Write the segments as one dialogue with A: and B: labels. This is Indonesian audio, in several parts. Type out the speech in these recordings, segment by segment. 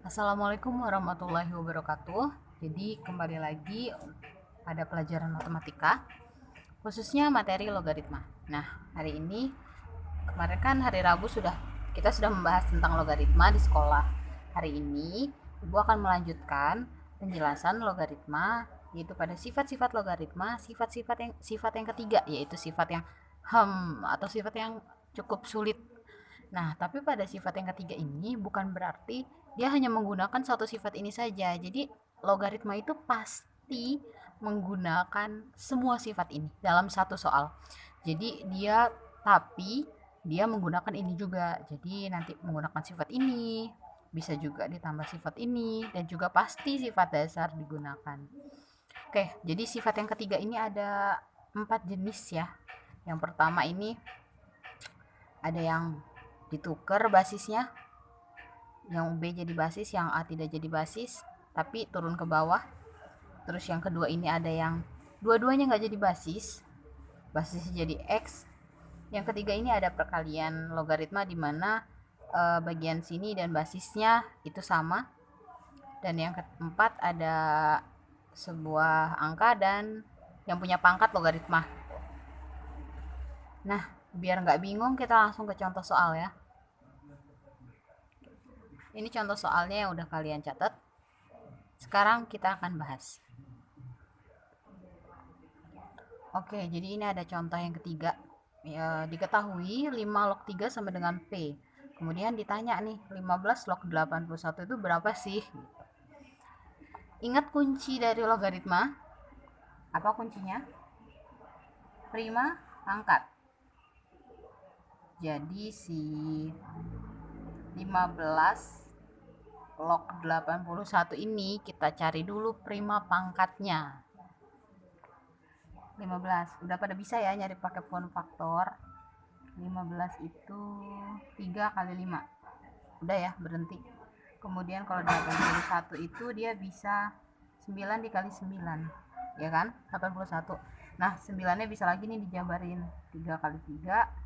A: Assalamualaikum warahmatullahi wabarakatuh. Jadi kembali lagi pada pelajaran matematika, khususnya materi logaritma. Nah, hari ini kemarin kan hari Rabu kita sudah membahas tentang logaritma di sekolah. Hari ini Ibu akan melanjutkan penjelasan logaritma yaitu pada sifat-sifat logaritma, sifat yang ketiga yaitu sifat yang atau sifat yang cukup sulit. Nah, tapi pada sifat yang ketiga ini bukan berarti dia hanya menggunakan satu sifat ini saja. Jadi, logaritma itu pasti menggunakan semua sifat ini dalam satu soal. Jadi, tapi dia menggunakan ini juga. Jadi, nanti menggunakan sifat ini, bisa juga ditambah sifat ini, dan juga pasti sifat dasar digunakan. Oke, jadi sifat yang ketiga ini ada 4 jenis ya. Yang pertama ini ada yang ditukar basisnya, yang B jadi basis, yang A tidak jadi basis tapi turun ke bawah. Terus yang kedua ini ada yang dua-duanya nggak jadi basisnya jadi X. Yang ketiga ini ada perkalian logaritma di mana bagian sini dan basisnya itu sama. Dan yang keempat ada sebuah angka dan yang punya pangkat logaritma. Nah, biar nggak bingung kita langsung ke contoh soal ya. Ini contoh soalnya yang udah kalian catat. Sekarang kita akan bahas. Oke, jadi ini ada contoh yang ketiga. Ya, diketahui 5 log 3 sama dengan P. Kemudian ditanya nih, 15 log 81 itu berapa sih? Ingat kunci dari logaritma? Apa kuncinya? Prima angkat. Jadi si 15 log 81 ini kita cari dulu prima pangkatnya. 15. Udah pada bisa ya nyari pakai pohon faktor. 15 itu 3 kali 5. Udah ya, berhenti. Kemudian kalau 81 itu dia bisa 9 dikali 9. Ya kan? 81. Nah, 9-nya bisa lagi nih dijabarin. 3 kali 3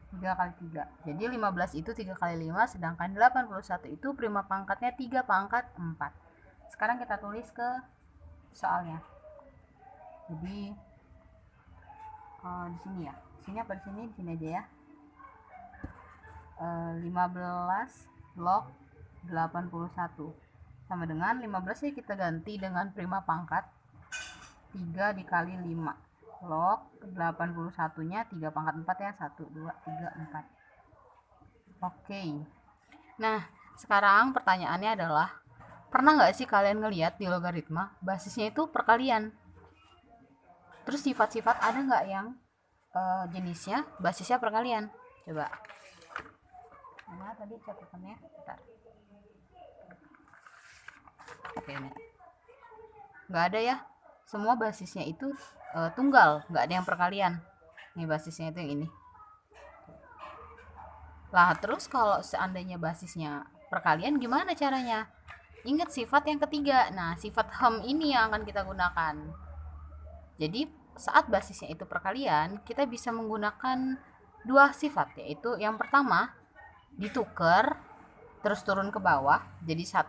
A: 3 kali 3. Jadi 15 itu 3 kali 5, sedangkan 81 itu prima pangkatnya 3 pangkat 4. Sekarang kita tulis ke soalnya. Jadi di sini ya. Di sini apa di sini? Di sini aja ya. 15 log 81 sama dengan 15 ya kita ganti dengan prima pangkat 3 dikali 5 log 81 nya 3 pangkat 4 ya, 1, 2, 3, 4. Oke, nah sekarang pertanyaannya adalah, pernah nggak sih kalian ngelihat di logaritma basisnya itu perkalian? Terus sifat-sifat ada nggak yang jenisnya basisnya perkalian? Coba. Mana tadi catatannya? Bentar. Oke, ini. Nggak ada ya. Semua basisnya itu tunggal, nggak ada yang perkalian. Ini basisnya itu yang ini. Lah, terus kalau seandainya basisnya perkalian gimana caranya? Ingat sifat yang ketiga. Nah, sifat ini yang akan kita gunakan. Jadi, saat basisnya itu perkalian, kita bisa menggunakan dua sifat, yaitu yang pertama ditukar terus turun ke bawah jadi 1/,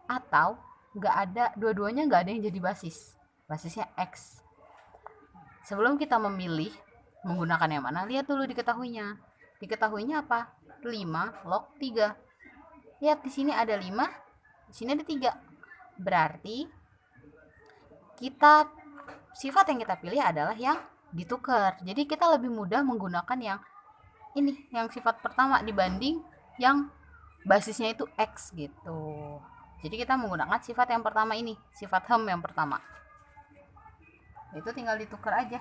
A: atau nggak ada, dua-duanya nggak ada yang jadi basisnya X. Sebelum kita memilih menggunakan yang mana, lihat dulu diketahuinya apa? 5 log 3. Lihat di sini ada 5, di sini ada 3. Berarti sifat yang kita pilih adalah yang ditukar. Jadi kita lebih mudah menggunakan yang ini, yang sifat pertama dibanding yang basisnya itu X gitu. Jadi kita menggunakan sifat yang pertama ini, sifat yang pertama. Itu tinggal ditukar aja.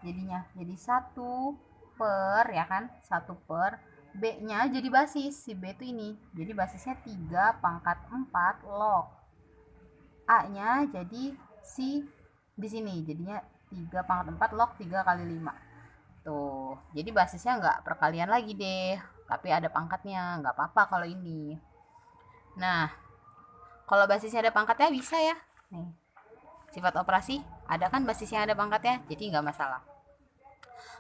A: Jadinya jadi 1/, ya kan? 1/, B-nya jadi basis. Si B itu ini. Jadi basisnya 3 pangkat 4 log. A-nya jadi si di sini. Jadinya 3 pangkat 4 log 3 kali 5. Tuh, jadi basisnya nggak perkalian lagi deh, tapi ada pangkatnya, nggak apa-apa kalau ini. Nah, kalau basisnya ada pangkatnya bisa ya. Nih, sifat operasi ada kan basisnya ada pangkatnya, jadi nggak masalah.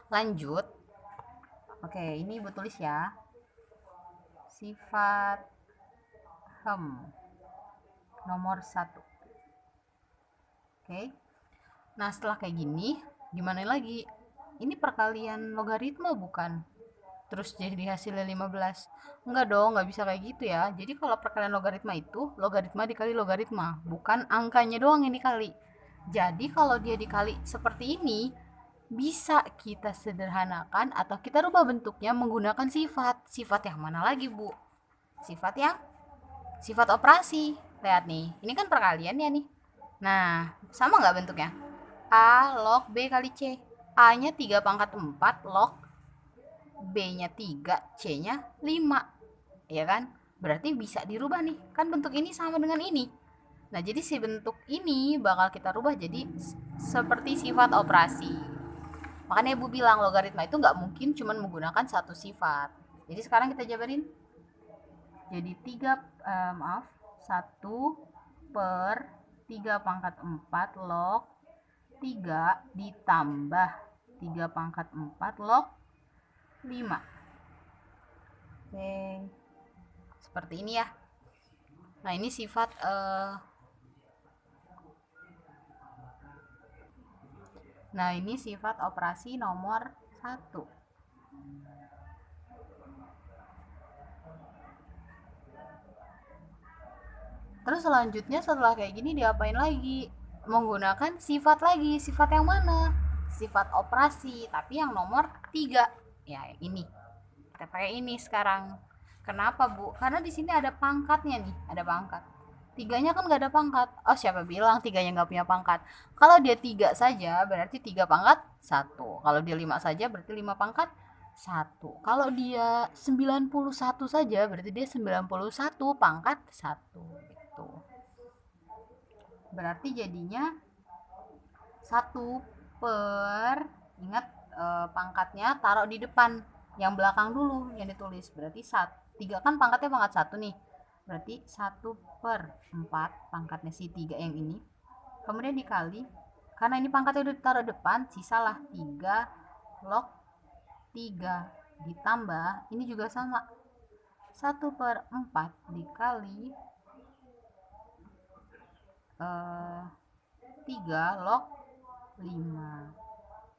A: Lanjut. Oke, ini Ibu tulis ya. Sifat nomor 1. Oke. Nah, setelah kayak gini, gimana lagi? Ini perkalian logaritma bukan? Terus jadi hasilnya 15. Enggak dong, nggak bisa kayak gitu ya. Jadi kalau perkalian logaritma itu, logaritma dikali logaritma, bukan angkanya doang yang dikali. Jadi kalau dia dikali seperti ini, bisa kita sederhanakan atau kita rubah bentuknya menggunakan sifat. Sifat yang mana lagi, Bu? Sifat operasi. Lihat nih, ini kan perkalian ya nih. Nah, sama nggak bentuknya? A log B kali C. A-nya 3 pangkat 4 log B-nya 3, C-nya 5. Ya kan? Berarti bisa dirubah nih. Kan bentuk ini sama dengan ini. Nah, jadi si bentuk ini bakal kita rubah jadi seperti sifat operasi. Makanya Ibu bilang logaritma itu nggak mungkin cuma menggunakan satu sifat. Jadi sekarang kita jabarin. Jadi 1 per 3 pangkat 4 log 3 ditambah 3 pangkat 4 log 5. Oke. Seperti ini ya. Nah, ini sifat operasi nomor 1. Terus selanjutnya setelah kayak gini diapain lagi? Menggunakan sifat lagi. Sifat yang mana? Sifat operasi, tapi yang nomor 3. Ya, ini. Kita pakai ini sekarang. Kenapa, Bu? Karena di sini ada pangkatnya nih, ada pangkat. Tiganya kan nggak ada pangkat. Oh, siapa bilang tiganya nggak punya pangkat? Kalau dia 3 saja, berarti 3 pangkat 1. Kalau dia 5 saja, berarti 5 pangkat 1. Kalau dia 91 saja, berarti dia 91 pangkat 1. Gitu. Berarti jadinya 1 per, ingat pangkatnya taruh di depan, yang belakang dulu yang ditulis. Berarti 3 kan pangkatnya pangkat 1 nih. Berarti 1 per 4 pangkatnya si 3 yang ini. Kemudian dikali, karena ini pangkatnya udah ditaruh depan, sisalah 3 log 3 ditambah, ini juga sama, 1 per 4 dikali 3 log 5.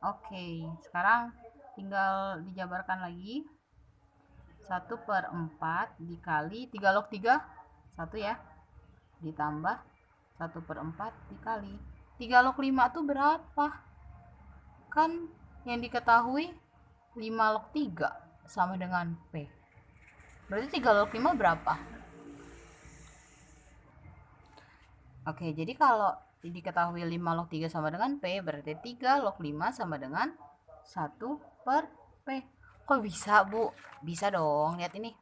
A: Oke, sekarang tinggal dijabarkan lagi. 1 per 4 dikali 3 log 3, 1 ya, ditambah 1 per 4 dikali 3 log 5 itu berapa? Kan yang diketahui 5 log 3 sama dengan P. Berarti 3 log 5 berapa? Oke, jadi kalau diketahui 5 log 3 sama dengan P, berarti 3 log 5 sama dengan 1 per P. Kok bisa, Bu? Bisa dong, lihat ini.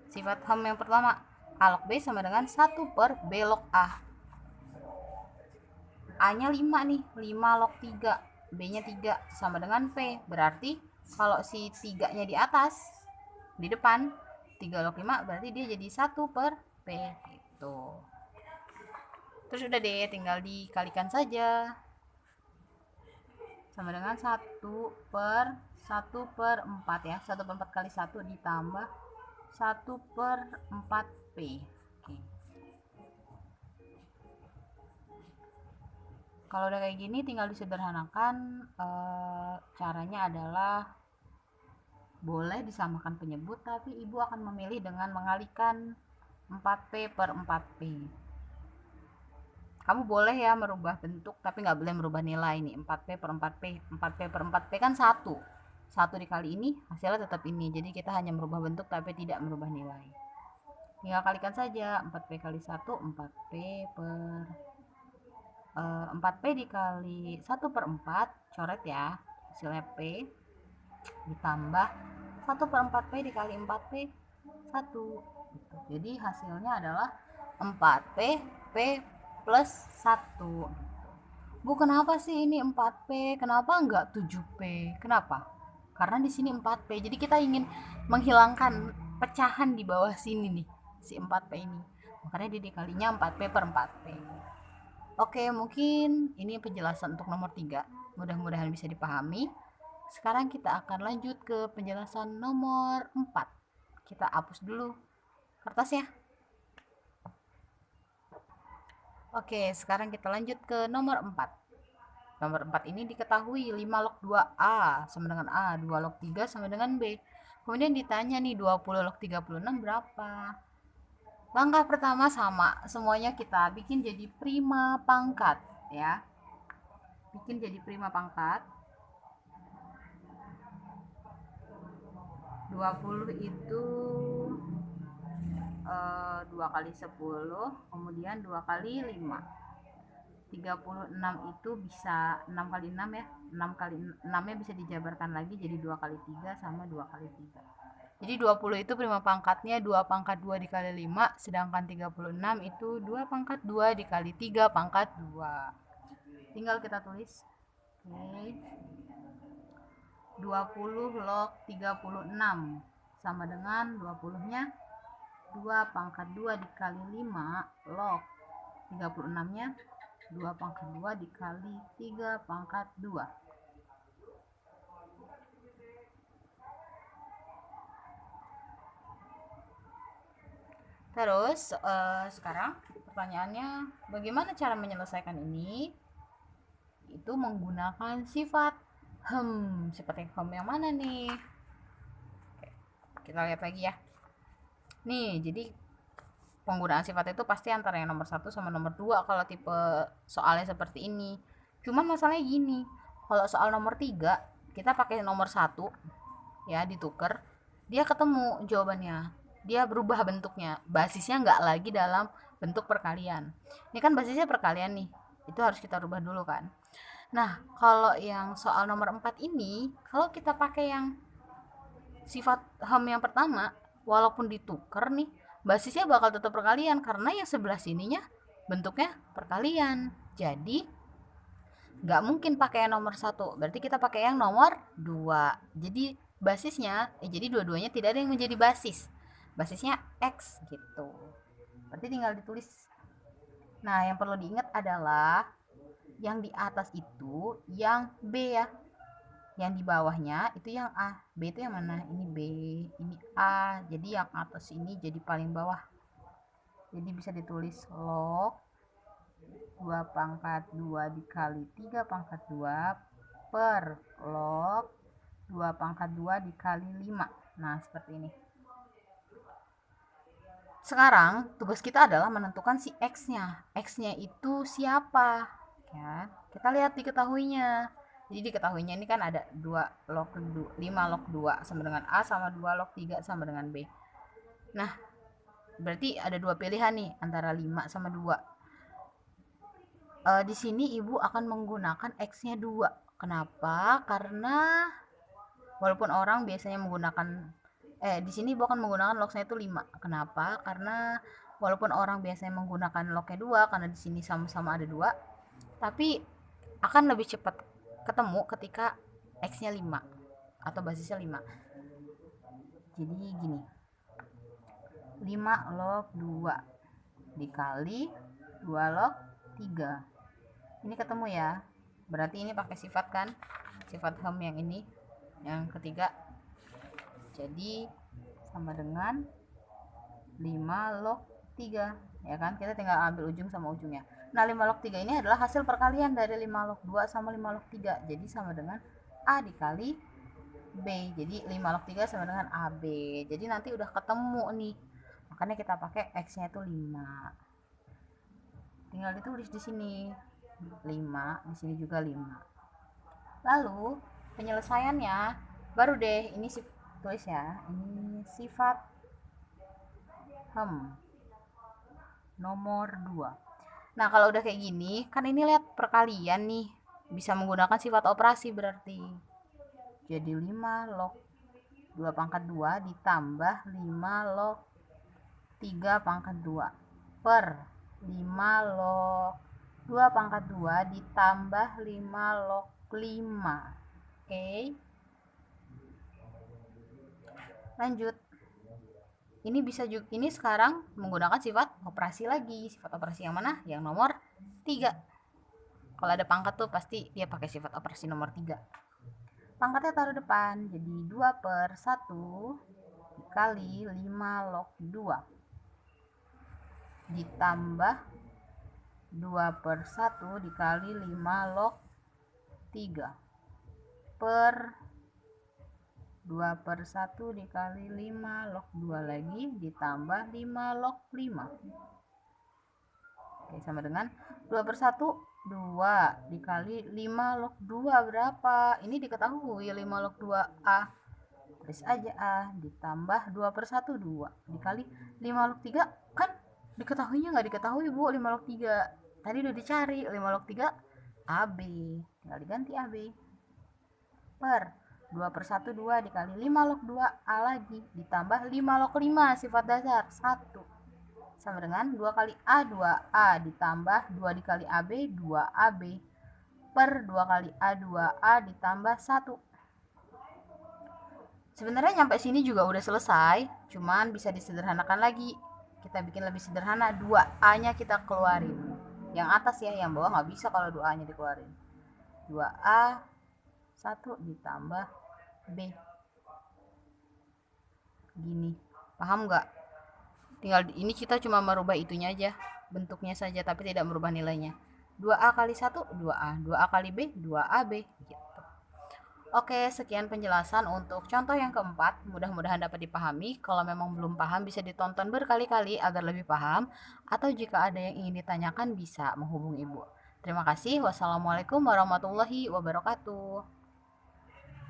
A: Sifat HAM yang pertama, A log B sama dengan 1 per B log A. A-nya 5 nih, 5 log 3, B-nya 3 sama dengan P. Berarti kalau si 3-nya di atas, di depan, 3 log 5 berarti dia jadi 1 per P gitu. Terus udah deh, tinggal dikalikan saja. Sama dengan 1 per 4 ya. 1 per 4 kali 1 ditambah 1 per 4P. Oke. Kalau udah kayak gini tinggal disederhanakan. Caranya adalah boleh disamakan penyebut, tapi ibu akan memilih dengan mengalihkan 4P per 4P. Kamu boleh ya merubah bentuk, tapi nggak boleh merubah nilai nih. 4P per 4P. 4P per 4P kan 1. 1 dikali ini, hasilnya tetap ini. Jadi kita hanya merubah bentuk, tapi tidak merubah nilai. Tinggal kalikan saja. 4P kali 1, 4P per 4P dikali 1 per 4. Coret ya. Hasilnya P. Ditambah 1 per 4P dikali 4P. 1. Gitu. Jadi hasilnya adalah 4P P plus 1. Bu, kenapa sih ini 4P? Kenapa enggak 7P? Kenapa? Karena di sini 4P. Jadi kita ingin menghilangkan pecahan di bawah sini nih, si 4P ini. Makanya dia dikalinya 4P per 4P. Oke, mungkin ini penjelasan untuk nomor 3. Mudah-mudahan bisa dipahami. Sekarang kita akan lanjut ke penjelasan nomor 4. Kita hapus dulu kertasnya. Oke, sekarang kita lanjut ke nomor 4. Nomor 4 ini diketahui 5 log 2A sama dengan A, 2 log 3 sama dengan B. Kemudian ditanya nih 20 log 36 berapa? Langkah pertama sama, semuanya kita bikin jadi prima pangkat ya. Bikin jadi prima pangkat. 20 itu 2 kali 10, kemudian 2 kali 5. 36 itu bisa 6 kali 6 ya. 6 kali 6-nya bisa dijabarkan lagi jadi 2 kali 3 sama 2 kali 3. Jadi 20 itu prima pangkatnya 2 pangkat 2 dikali 5, sedangkan 36 itu 2 pangkat 2 dikali 3 pangkat 2. Tinggal kita tulis. Oke. 20 log 36 sama dengan 20-nya 2 pangkat 2 dikali 5 log 36-nya 2 pangkat 2 dikali 3 pangkat 2. Terus sekarang pertanyaannya, bagaimana cara menyelesaikan ini? Itu menggunakan sifat seperti yang mana nih? Oke, kita lihat lagi ya. Nih, jadi penggunaan sifat itu pasti antara yang nomor 1 sama nomor 2 kalau tipe soalnya seperti ini. Cuman masalahnya gini, kalau soal nomor 3 kita pakai nomor 1 ya, ditukar, dia ketemu jawabannya, dia berubah bentuknya, basisnya nggak lagi dalam bentuk perkalian. Ini kan basisnya perkalian nih, itu harus kita rubah dulu kan. Nah, kalau yang soal nomor 4 ini, kalau kita pakai yang sifat yang pertama, walaupun ditukar nih, basisnya bakal tetap perkalian karena yang sebelah sininya bentuknya perkalian. Jadi nggak mungkin pakai yang nomor 1, berarti kita pakai yang nomor 2. Jadi basisnya jadi dua-duanya tidak ada yang menjadi basis, basisnya X gitu, berarti tinggal ditulis. Nah, yang perlu diingat adalah yang di atas itu yang B ya, yang di bawahnya itu yang A. B itu yang mana? Ini B, ini A, jadi yang atas ini jadi paling bawah. Jadi bisa ditulis log 2 pangkat 2 dikali 3 pangkat 2 per log 2 pangkat 2 dikali 5. Nah, seperti ini. Sekarang tugas kita adalah menentukan si X-nya. X-nya itu siapa? Ya, kita lihat diketahuinya. Jadi diketahuinya ini kan ada 2 log 2, 5 log 2 sama dengan A sama 2 log 3 sama dengan B. Nah, berarti ada dua pilihan nih antara 5 sama 2. Di sini ibu akan menggunakan X-nya 2. Kenapa? Karena walaupun orang biasanya menggunakan di sini ibu akan menggunakan log-nya itu 5. Kenapa? Karena walaupun orang biasanya menggunakan log-nya 2 karena di sini sama-sama ada 2, tapi akan lebih cepat ketemu ketika X-nya 5 atau basisnya 5. Jadi gini, 5 log 2 dikali 2 log 3. Ini ketemu ya, berarti ini pakai sifat kan, sifat yang ini, yang ketiga. Jadi sama dengan 5 log 3 ya kan, kita tinggal ambil ujung sama ujungnya. Nah, 5 log 3 ini adalah hasil perkalian dari 5 log 2 sama 5 log 3, jadi sama dengan A dikali B. Jadi 5 log 3 sama dengan AB. Jadi nanti udah ketemu nih, makanya kita pakai X nya itu 5. Tinggal ditulis di sini 5, di sini juga 5. Lalu penyelesaiannya baru deh ini tulis ya, ini sifat nomor 2. Nah, kalau udah kayak gini, kan ini lihat perkalian nih, bisa menggunakan sifat operasi berarti. Jadi 5 log 2 pangkat 2 ditambah 5 log 3 pangkat 2 per 5 log 2 pangkat 2 ditambah 5 log 5. Oke. Lanjut. Ini bisa juga, ini sekarang menggunakan sifat operasi lagi. Sifat operasi yang mana? Yang nomor 3. Kalau ada pangkat tuh pasti dia pakai sifat operasi nomor 3. Pangkatnya taruh depan, jadi 2 per 1 dikali 5 log 2 ditambah 2/1 dikali 5 log 3 per 2/1 dikali 5 log 2 lagi ditambah 5 log 5. Oke, sama dengan 2/1 2 dikali 5 log 2 berapa? Ini diketahui 5 log 2A. Tulis aja A ditambah 2/1 2 dikali 5 log 3, kan diketahuinya nggak diketahui Bu 5 log 3. Tadi udah dicari 5 log 3 AB. Tinggal diganti AB. Per 2/1 2 dikali 5 log 2A lagi ditambah 5 log 5 sifat dasar 1 sama dengan 2 kali A 2A ditambah 2 dikali AB 2AB per 2 kali A 2A ditambah 1. Sebenarnya nyampe sini juga udah selesai, cuman bisa disederhanakan lagi. Kita bikin lebih sederhana, 2A-nya kita keluarin. Yang atas ya, yang bawah nggak bisa kalau 2A-nya dikeluarin. 2A 1 ditambah B. Gini. Paham nggak? Tinggal ini kita cuma merubah itunya aja, bentuknya saja tapi tidak merubah nilainya. 2A kali 1 2A, 2A kali B 2AB gitu. Oke, sekian penjelasan untuk contoh yang keempat. Mudah-mudahan dapat dipahami. Kalau memang belum paham bisa ditonton berkali-kali agar lebih paham, atau jika ada yang ingin ditanyakan bisa menghubungi Ibu. Terima kasih. Wassalamualaikum warahmatullahi wabarakatuh.